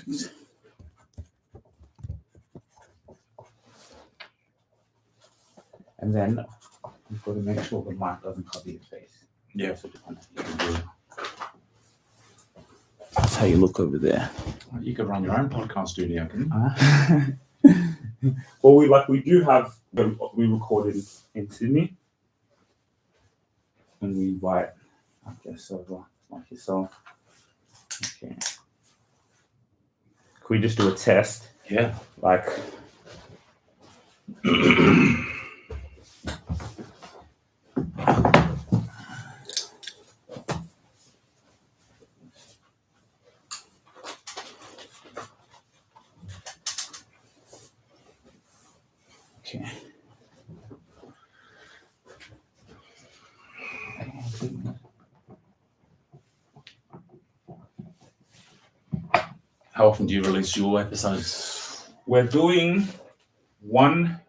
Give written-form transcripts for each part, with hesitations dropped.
Perfect. And then you've got to make sure the mic doesn't cover your face. Yeah. That's how you look over there. You could run your own podcast studio, couldn't you? Well, we do have, we recorded in Sydney, and we invite, I guess, over like yourself. Okay. Could we just do a test? Yeah. Like, okay. How often do you release your episodes? We're doing one,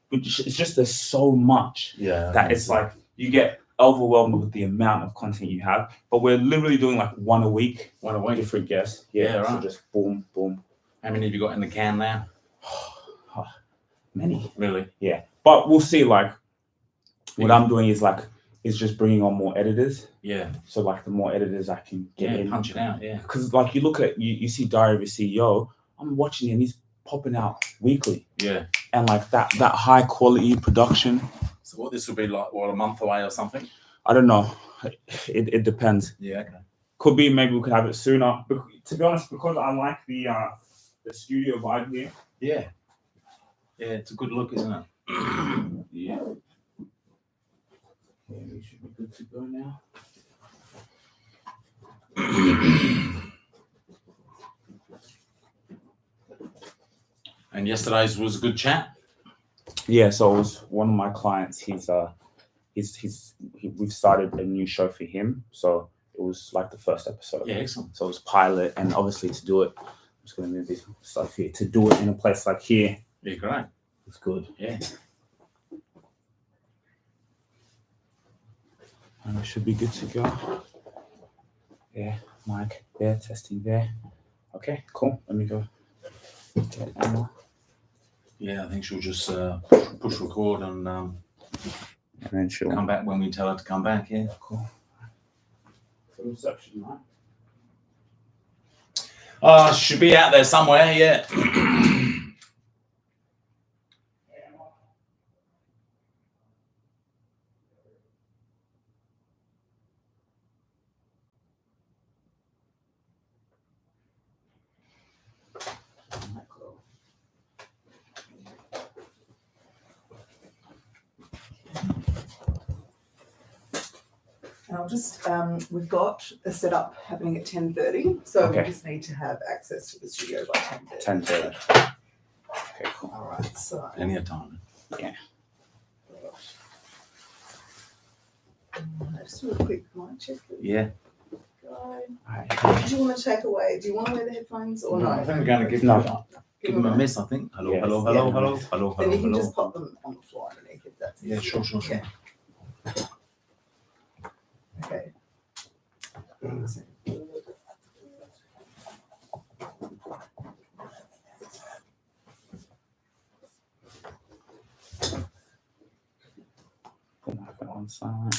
which it's just there's so much Yeah. that it's like you get overwhelmed with the amount of content you have. But we're literally doing like one a week, different guests. Yeah, So right. just boom, boom. How many have you got in the can now? Many. Really? Yeah. But we'll see. Like, what I'm doing is just bringing on more editors. Yeah. So like the more editors I can get in, punch it out. Yeah. because like you look at you see Diary of a CEO. I'm watching him. He's popping out weekly. Yeah. And like that high quality production. So what this will be like? What, a month away or something? I don't know. It depends. Yeah. Okay. Could be maybe we could have it sooner. But to be honest, because I like the studio vibe here. Yeah. Yeah, it's a good look, isn't it? Yeah. Yeah, we should be good to go now. And yesterday's was a good chat. Yeah, so it was one of my clients. We've started a new show for him. So it was like the first episode. Yeah, excellent. So it was pilot, and obviously to do it, I'm just gonna move this stuff here. To do it in a place like here, Yeah, great. it's good. Yeah. And we should be good to go. Yeah, mic there, testing there. Okay, cool. Let me go. Get Emma. Yeah, I think she'll just push record and And then she'll come back when we tell her to come back. Yeah. Cool. So reception, right? Oh, should be out there somewhere. Yeah. And I'll just, we've got a setup happening at 10:30, so Okay. we just need to have access to the studio by 10:30. 10:30. Okay, cool. All right, so. Any time. Just do a quick mic check. Yeah. Go. Alright. Do you want to take away? Do you want to wear the headphones or no? I think we're going to give No. give them a miss. I think. Hello, Yes. hello, Yeah. hello, hello, hello, Then you hello, can hello. just pop them on the floor underneath if that's Yeah, easier. sure. Yeah. Okay. Put my phone on silent.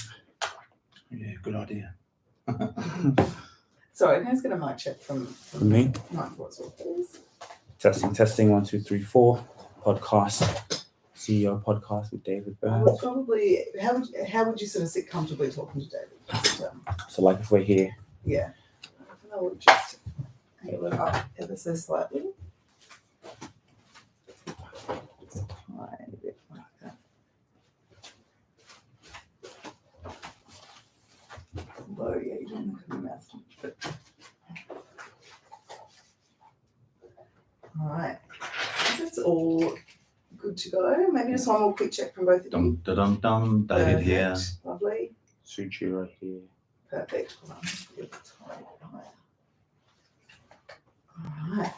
Yeah, good idea. Sorry, can I just get a mic check from Me? Mike Wadsworth, please? Testing. 1, 2, 3, 4. Podcast. CEO podcast with David I Burns. would probably, how would you sort of sit comfortably talking to David? Just, So like if we're here, yeah. I would just angle it up ever so slightly. Tiny bit like that. Although, yeah, you don't look at your mouth too much, but. All right. That's all good to go. Maybe just one more quick check from both of you. Dum da dum dum. David here. Perfect. Lovely. Sujira here. Perfect. Hold on, just get the time. All right.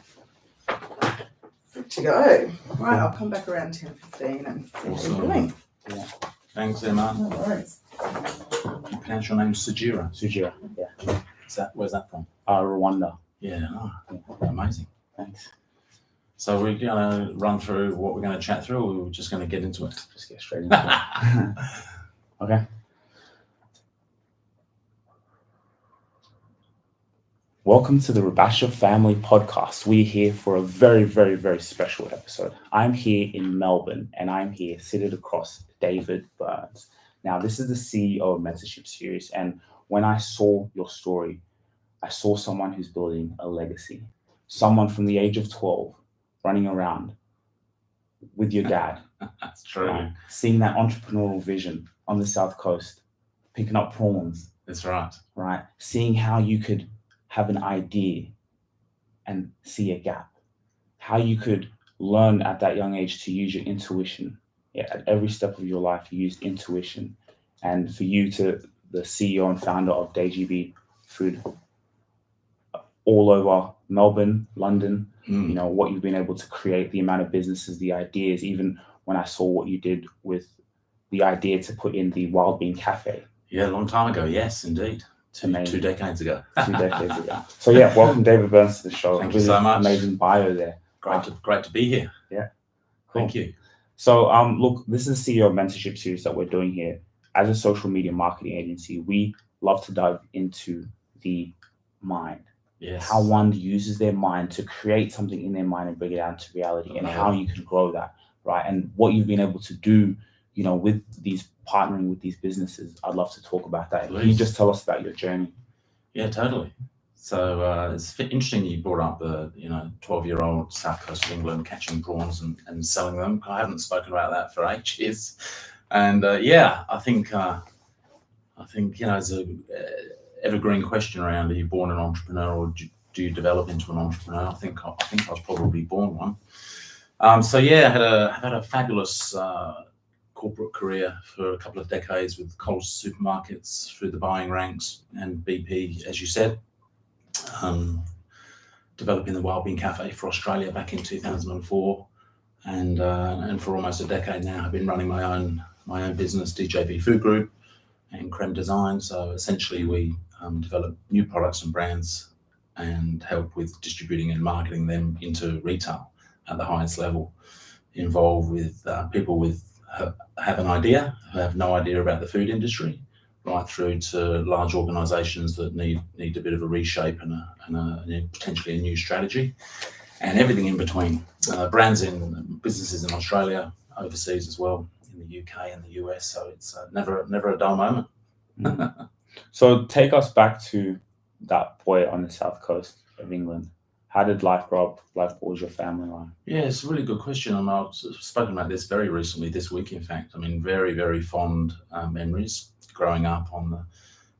Good to go. All right, I'll come back around 10:15 and see what Awesome. we're doing. Thanks, Emma. No worries. You pronounce your name Sujira. Sujira. Yeah. Where's that from? Rwanda. Yeah. Oh, amazing. Thanks. So we're going to run through what we're going to chat through, or we're just going to get into it? Just get straight into it. Okay. Welcome to the Rabasha Family Podcast. We're here for a very, very, very special episode. I'm here in Melbourne, and I'm here seated across David Burns. Now, this is the CEO of Mentorship Series, and when I saw your story, I saw someone who's building a legacy. Someone from the age of 12 running around with your dad. That's true. Right? Seeing that entrepreneurial vision on the South Coast, picking up prawns. That's right. Right? Seeing how you could have an idea and see a gap. How you could learn at that young age to use your intuition. Yeah, at every step of your life, you used intuition. And for you to, the CEO and founder of DayGB Food, all over Melbourne, London, you know, what you've been able to create, the amount of businesses, the ideas, even when I saw what you did with the idea to put in the Wild Bean Cafe. Yeah, a long time ago. Yes, indeed. Two decades ago. 2 decades ago. So yeah, welcome David Burns to the show. Thank you so much. Amazing bio there. Great to be here. Yeah. Cool. Thank you. So look, this is the CEO of Mentorship Series that we're doing here. As a social media marketing agency, we love to dive into the mind. Yes. How one uses their mind to create something in their mind and bring it out to reality, and how you can grow that, right? And what you've been able to do, you know, with these partnering with these businesses. I'd love to talk about that. Can you just tell us about your journey? Yeah, totally. So it's interesting you brought up the 12-year-old South Coast of England catching prawns and selling them. I haven't spoken about that for ages, and I think it's a evergreen question around: are you born an entrepreneur, or do you develop into an entrepreneur? I think I was probably born one. I had a fabulous corporate career for a couple of decades with Coles supermarkets through the buying ranks and BP, as you said. Developing the Wild Bean Cafe for Australia back in 2004, and for almost a decade now, I've been running my own business, DJB Food Group, and Creme Design. So essentially, we develop new products and brands and help with distributing and marketing them into retail at the highest level. Involved with people with have an idea, who have no idea about the food industry, right through to large organisations that need a bit of a reshape and potentially a new strategy, and everything in between. Brands in businesses in Australia, overseas as well, in the UK and the US. So it's never a dull moment. So take us back to that boy on the South Coast of England. How did life grow up? What was your family like? Yeah, it's a really good question. I've spoken about this very recently, this week, in fact. I mean, very, very fond memories growing up on the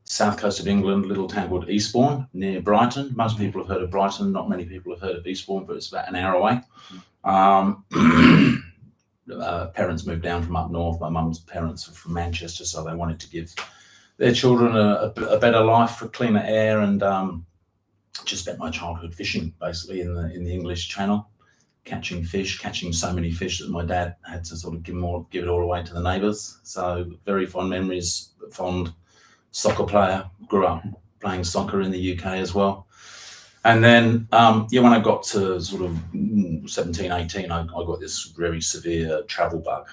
South Coast of England, a little town called Eastbourne, near Brighton. Most people have heard of Brighton. Not many people have heard of Eastbourne, but it's about an hour away. Parents moved down from up north. My mum's parents are from Manchester, so they wanted to give their children a better life, a cleaner air, and just spent my childhood fishing, basically, in the English Channel, catching so many fish that my dad had to sort of give it all away to the neighbours. So very fond memories. Fond soccer player. Grew up playing soccer in the UK as well. And then, when I got to sort of 17, 18, I got this very severe travel bug.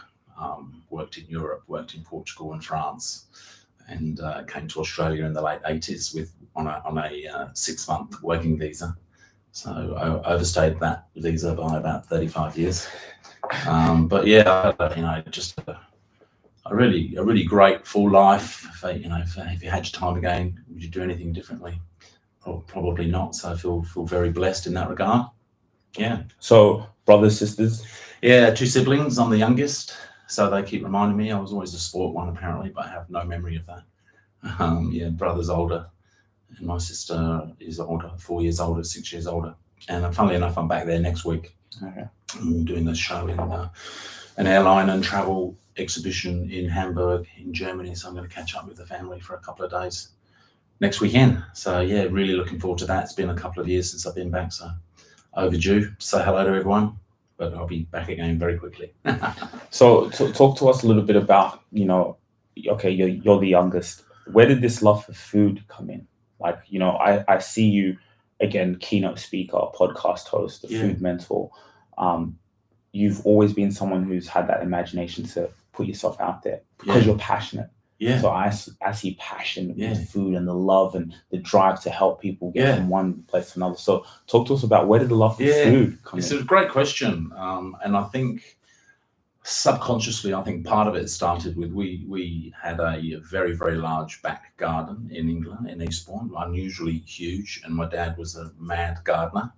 Worked in Europe, worked in Portugal and France, and came to Australia in the late 80s on a 6-month working visa. So I overstayed that visa by about 35 years. Just a really great full life. If you had your time again, would you do anything differently? Probably not. So I feel very blessed in that regard. Yeah. So brothers, sisters? Yeah, 2 siblings. I'm the youngest. So they keep reminding me. I was always the sport one, apparently, but I have no memory of that. Brother's older, and my sister is older, 4 years older, 6 years older. And funnily enough, I'm back there next week. Okay. I'm doing this show in an airline and travel exhibition in Hamburg, in Germany. So I'm going to catch up with the family for a couple of days next weekend. So yeah, really looking forward to that. It's been a couple of years since I've been back, so overdue. Say hello to everyone, but I'll be back again very quickly. So talk to us a little bit about, okay, you're the youngest. Where did this love for food come in? I see you again, keynote speaker, podcast host, a Yeah. food mentor. You've always been someone who's had that imagination to put yourself out there because Yeah. you're passionate. Yeah. So I see passion Yeah. with food and the love and the drive to help people get Yeah. from one place to another. So talk to us about, where did the love for Yeah. food come It's in? a great question. And I think subconsciously, I think part of it started with we had a very, very large back garden in England, in Eastbourne, unusually huge. And my dad was a mad gardener.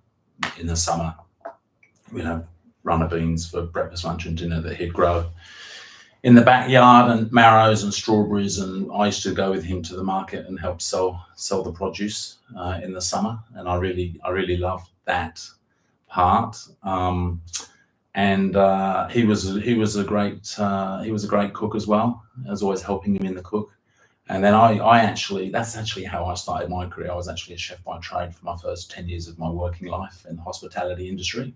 In the summer, we'd have runner beans for breakfast, lunch, and dinner that he'd grow in the backyard, and marrows and strawberries. And I used to go with him to the market and help sell the produce in the summer. And I really loved that part. And he was a great cook as well. I was always helping him in the cook. And then that's actually how I started my career. I was actually a chef by trade for my first 10 years of my working life in the hospitality industry.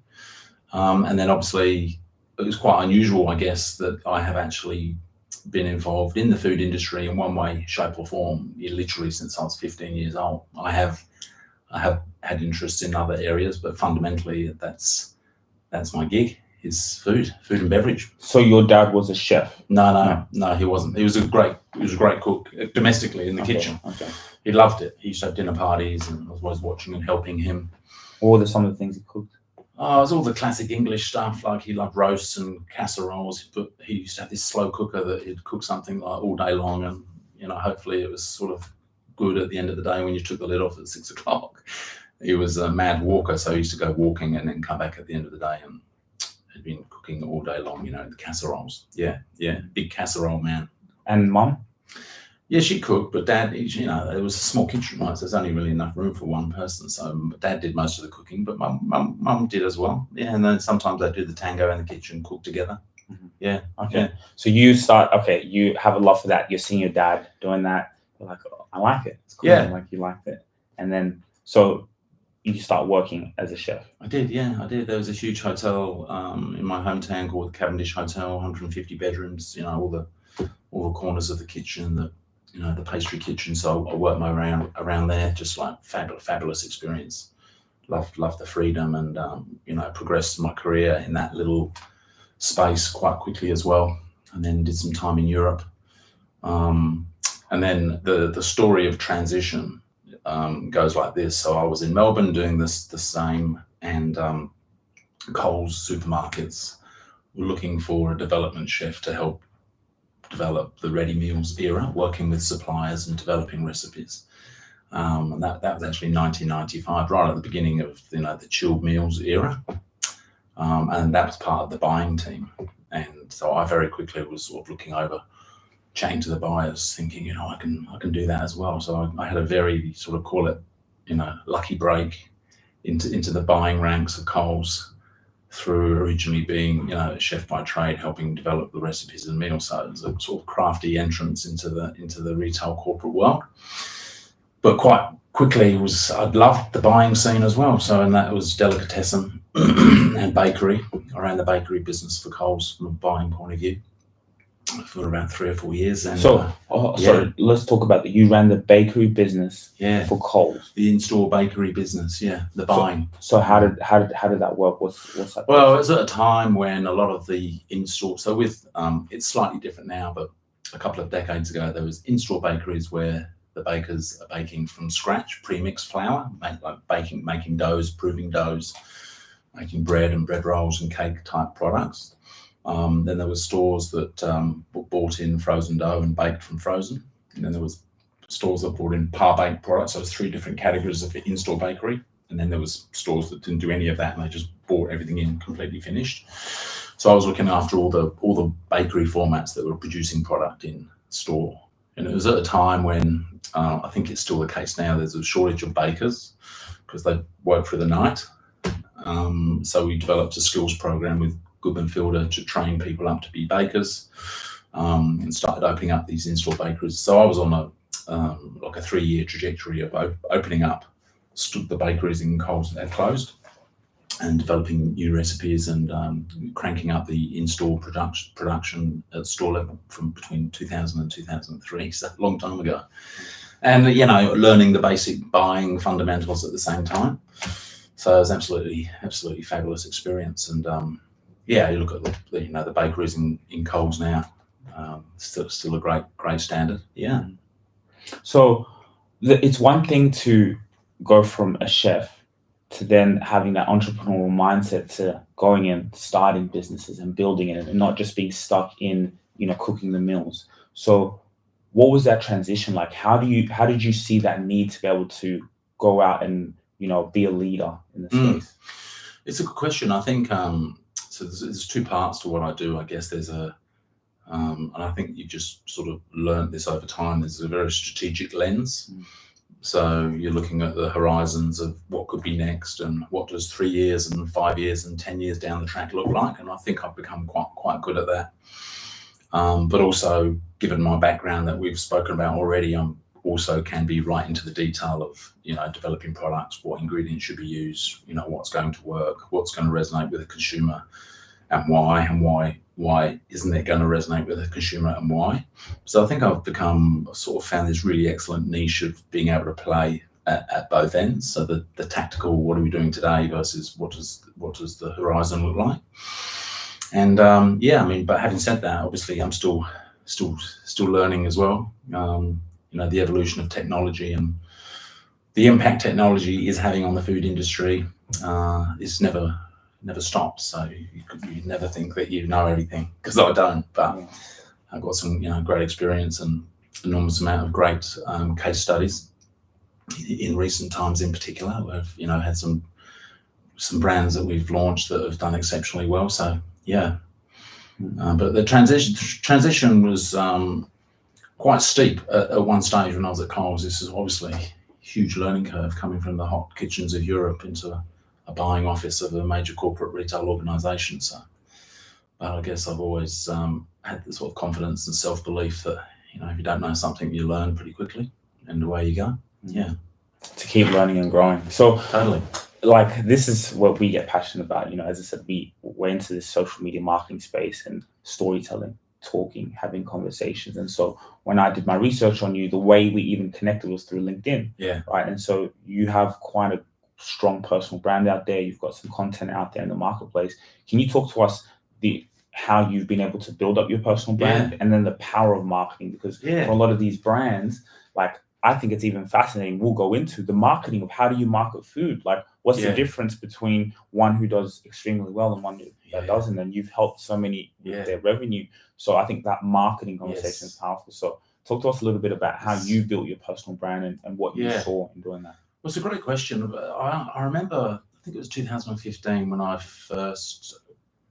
And then obviously it was quite unusual, I guess, that I have actually been involved in the food industry in one way, shape or form, literally since I was 15 years old. I have had interests in other areas, but fundamentally that's my gig, is food and beverage. So your dad was a chef? No, he wasn't. He was a great cook domestically in the kitchen. Okay. He loved it. He used to have dinner parties, and I was always watching and helping him. What were some of the things he cooked? Oh, it was all the classic English stuff. Like, he loved roasts and casseroles, but he used to have this slow cooker that he'd cook something like all day long, and hopefully it was sort of good at the end of the day when you took the lid off at 6 o'clock. He was a mad walker, so he used to go walking and then come back at the end of the day, and had been cooking all day long, the casseroles. Yeah, big casserole man. And mum? Yeah, she cooked, but Dad, it was a small kitchen, right? So there's only really enough room for one person. So Dad did most of the cooking, but mum did as well. Yeah, and then sometimes they do the tango in the kitchen, cook together. Mhm. Yeah. Okay. Yeah. So you have a love for that. You're seeing your dad doing that. You're like, oh, I like it. It's cool. Yeah. Like, you liked it. And then, so you start working as a chef. I did. There was a huge hotel in my hometown called the Cavendish Hotel, 150 bedrooms, all the corners of the kitchen, the pastry kitchen. So I worked my way around there, just like fabulous experience. Loved the freedom, and progressed my career in that little space quite quickly as well. And then did some time in Europe. And then the story of transition goes like this. So I was in Melbourne doing the same, and Coles supermarkets were looking for a development chef to help develop the ready meals era, working with suppliers and developing recipes. And that was actually 1995, right at the beginning of the chilled meals era. And that was part of the buying team. And so I very quickly was sort of looking over, chatting to the buyers, thinking, I can do that as well. So I had a very sort of, call it, lucky break into the buying ranks of Coles, through originally being, a chef by trade, helping develop the recipes and meals. So it was a sort of crafty entrance into the retail corporate world. But quite quickly I'd loved the buying scene as well. So, and that was delicatessen and bakery. I ran the bakery business for Coles from a buying point of view for around 3 or 4 years. And So let's talk about that. You ran the bakery business for Coles. The in-store bakery business, the buying. So how did that work? What's that? Well, it was at a time when a lot of the in-store, so with it's slightly different now, but a couple of decades ago there was in-store bakeries where the bakers are baking from scratch, pre-mixed flour, making doughs, proving doughs, making bread and bread rolls and cake type products. Then there were stores that bought in frozen dough and baked from frozen. And then there was stores that brought in par-baked products. So there's 3 different categories of in-store bakery. And then there was stores that didn't do any of that, and they just bought everything in completely finished. So I was looking after all the bakery formats that were producing product in store. And it was at a time when I think it's still the case now. There's a shortage of bakers because they work through the night. So we developed a skills program with Goodman Fielder to train people up to be bakers, and started opening up these in-store bakeries. So I was on a 3-year trajectory of opening up the bakeries in Coles that had closed, and developing new recipes, and cranking up the in-store production at store level from between 2000 and 2003, so a long time ago. and learning the basic buying fundamentals at the same time. So it was absolutely fabulous experience. And you look at the bakeries in Coles now, still a great standard. Yeah. So it's one thing to go from a chef to then having that entrepreneurial mindset to going and starting businesses and building it, and not just being stuck in cooking the meals. So what was that transition like? How did you see that need to be able to go out and be a leader in the space? It's a good question. I think so. There's two parts to what I do. I guess there's and I think you just sort of learned this over time. There's a very strategic lens. So you're looking at the horizons of what could be next, and what does 3 years and 5 years and 10 years down the track look like. And I think I've become quite good at that. But also, given my background that we've spoken about already, I'm also can be right into the detail of developing products, what ingredients should be used, what's going to work, what's going to resonate with the consumer, and why isn't it going to resonate with the consumer, and why. So I think I've sort of found this really excellent niche of being able to play at both ends. So the tactical, what are we doing today, versus what does the horizon look like. And but having said that, obviously I'm still learning as well. The evolution of technology and the impact technology is having on the food industry is never stops. So you never think that you know everything, because I don't. But I've got some great experience and enormous amount of great case studies in recent times, in particular. We've had some brands that we've launched that have done exceptionally well. So yeah. But the transition was quite steep at one stage when I was at Coles. This is obviously a huge learning curve, coming from the hot kitchens of Europe into a buying office of a major corporate retail organisation. So, but I guess I've always had the sort of confidence and self-belief that if you don't know something, you learn pretty quickly, and away you go. Yeah. To keep learning and growing. So Totally. Like, this is what we get passionate about. As I said, we're into this social media marketing space and storytelling, talking, having conversations. And so when I did my research on you, the way we even connected was through LinkedIn. Yeah. Right. And so you have quite a strong personal brand out there. You've got some content out there in the marketplace. Can you talk to us how you've been able to build up your personal brand, and then the power of marketing? Because for a lot of these brands, like, I think it's even fascinating. We'll go into the marketing of how do you market food? Like, what's the difference between one who does extremely well and one that doesn't? And you've helped so many with their revenue. So I think that marketing conversation is powerful. So talk to us a little bit about how you built your personal brand and what you saw in doing that. Well, it's a great question. I remember, I think it was 2015 when I first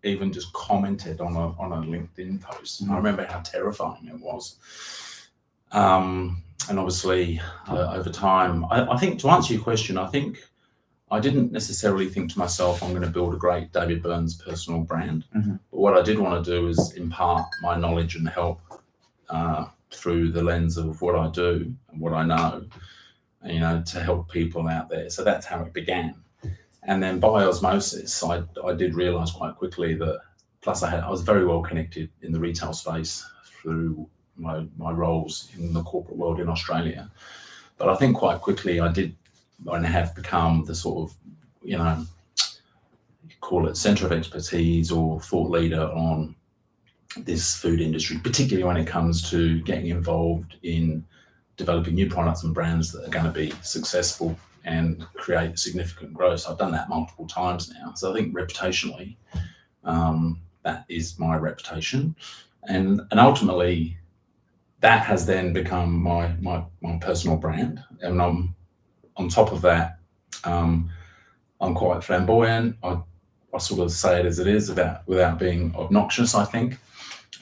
even just commented on a LinkedIn post. And I remember how terrifying it was. And obviously, over time, I think, to answer your question, I think I didn't necessarily think to myself, I'm going to build a great David Burns personal brand. Mm-hmm. But what I did want to do is impart my knowledge and help through the lens of what I do and what I know, to help people out there. So that's how it began. And then by osmosis, I did realize quite quickly that, plus I was very well connected in the retail space through my roles in the corporate world in Australia. But I think quite quickly I have become the sort of, you call it centre of expertise or thought leader on this food industry, particularly when it comes to getting involved in developing new products and brands that are going to be successful and create significant growth. So I've done that multiple times now. So I think reputationally, that is my reputation. And ultimately, that has then become my personal brand. And on top of that, I'm quite flamboyant. I sort of say it as it is without being obnoxious, I think.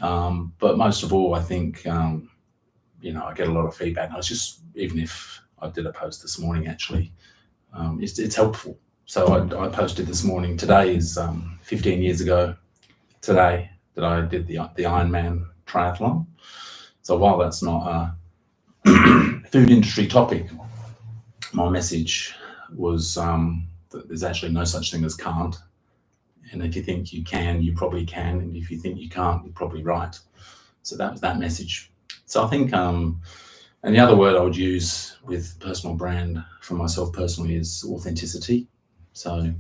But most of all, I think, I get a lot of feedback. Even if I did a post this morning, actually, it's helpful. So I posted this morning. Today is 15 years ago today that I did the Ironman triathlon. So while that's not a food industry topic, my message was that there's actually no such thing as can't. And if you think you can, you probably can. And if you think you can't, you're probably right. So that was that message. So I think, And the other word I would use with personal brand for myself personally is authenticity. So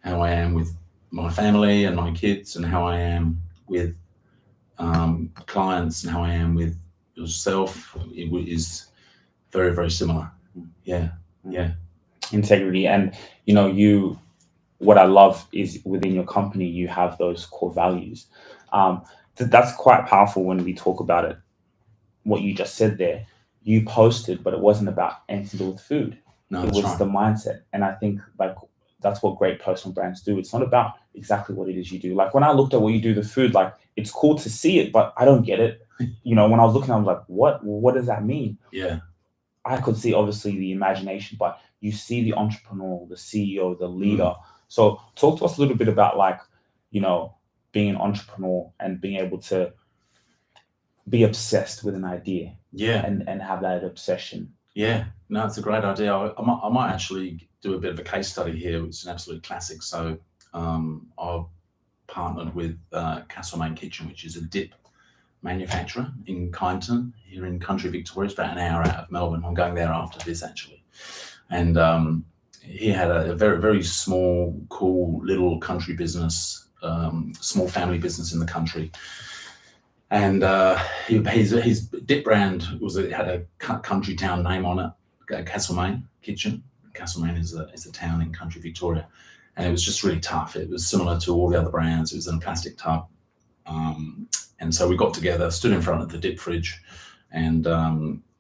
how I am with my family and my kids, and how I am with clients, and how I am with yourself is very, very similar. Yeah. Integrity. And what I love is within your company you have those core values. That's quite powerful when we talk about it. What you just said there, you posted, but it wasn't about anything to do with food. No, It that's was right. the mindset. And I think like that's what great personal brands do. It's not about exactly what it is you do. Like when I looked at what you do, the food, like it's cool to see it, but I don't get it. When I was looking, I was like, what does that mean? Yeah. I could see obviously the imagination, but you see the entrepreneur, the CEO, the leader. So talk to us a little bit about like, being an entrepreneur and being able to be obsessed with an idea Yeah. and have that obsession. Yeah. No, it's a great idea. I might actually do a bit of a case study here, which is an absolute classic. So I've partnered with Castlemaine Kitchen, which is a dip manufacturer in Kyneton here in country Victoria. It's about an hour out of Melbourne. I'm going there after this actually. And he had a very, very small, cool little country business, small family business in the country. And his dip brand had a country town name on it, Castlemaine Kitchen. Castlemaine is a town in country Victoria, and it was just really tough. It was similar to all the other brands. It was in a plastic tub, and so we got together, stood in front of the dip fridge, and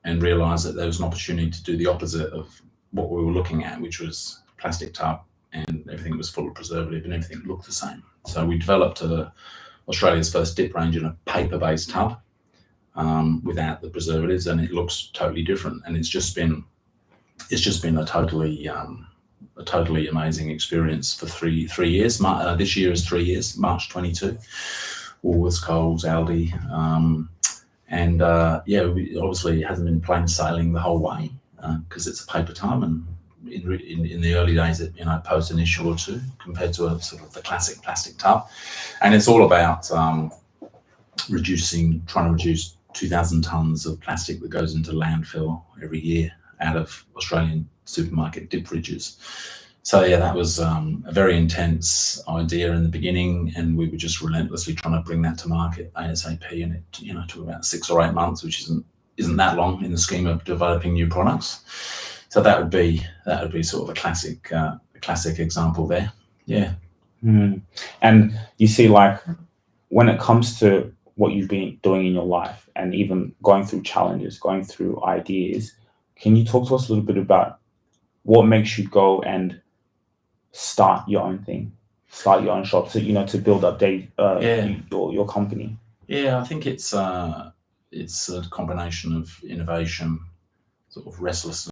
realised that there was an opportunity to do the opposite of what we were looking at, which was plastic tub, and everything was full of preservative, and everything looked the same. So we developed Australia's first dip range in a paper-based tub without the preservatives, and it looks totally different. And it's just been a totally amazing experience for three years. This year is 3 years, March 22. Woolworths, Coles, Aldi, and obviously it hasn't been plain sailing the whole way because it's a paper tub, and in the early days it posed an issue or two compared to a sort of the classic plastic tub. And it's all about trying to reduce 2,000 tons of plastic that goes into landfill every year out of Australian supermarket dip fridges. So yeah, that was a very intense idea in the beginning, and we were just relentlessly trying to bring that to market ASAP, and it took about 6 or 8 months, which isn't that long in the scheme of developing new products. So that would be sort of a classic example there. Yeah. And you see, like when it comes to what you've been doing in your life, and even going through challenges, going through ideas, can you talk to us a little bit about what makes you go and start your own thing, start your own shop, to build up your company? Yeah, I think it's a combination of innovation, sort of restlessness